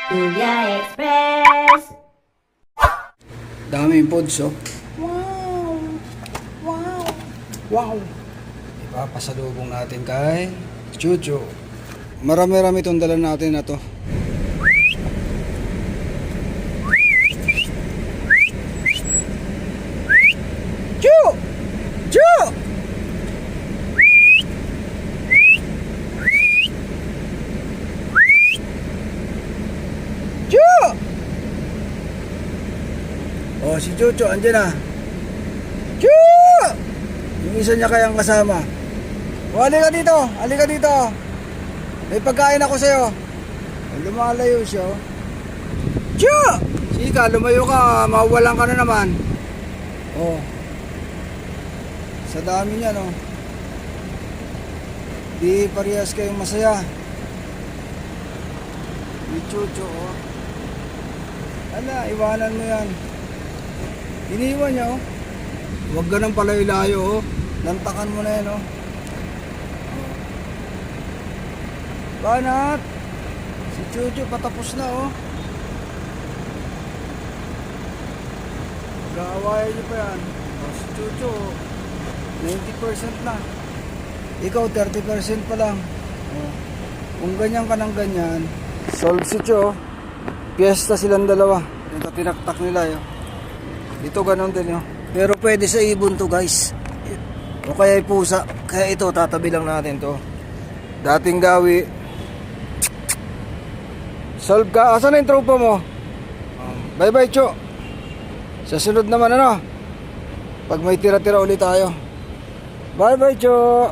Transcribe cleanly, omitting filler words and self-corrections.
Kuya Express. Daming pods, oh. Wow! Ipapasalubong natin kay Chucho. Marami-rami itong dala natin na to. Chu! Chu! Chu! Oh, si Chucho, andyan na. Chu! Yung isa niya kayang kasama. O, halika dito. Halika dito. May pagkain ako sa'yo. Lumalayo siya. Oh. Chu! Sika, lumayo ka. Mawawalan ka na naman. Oh. Sa dami niya, no? Di parehas kayong masaya. Ni Chucho, oh. Ala, iwanan mo yan. Iniwan niya, oh. Huwag ganang palayo-layo, oh. Lantakan mo na yan, oh. Banat! Si Chucho patapos na, oh. Gaawayan niyo pa yan. Oh, si Chucho, 90% na. Ikaw, 30% pa lang. Oh. Kung ganyan ka ng ganyan, solve si Chucho. Piyesta silang dalawa. Ito, tinaktak nila, oh. Ito, ganun din, oh. Pero pwede sa ibon to, guys. O kaya pusa. Kaya ito, tatabi lang natin to. Dating gawi. Solve ka. Asan na yung tropa mo? Bye bye, Cho. Sa sunod naman, ano? Pag may tira-tira ulit tayo. Bye bye, Cho.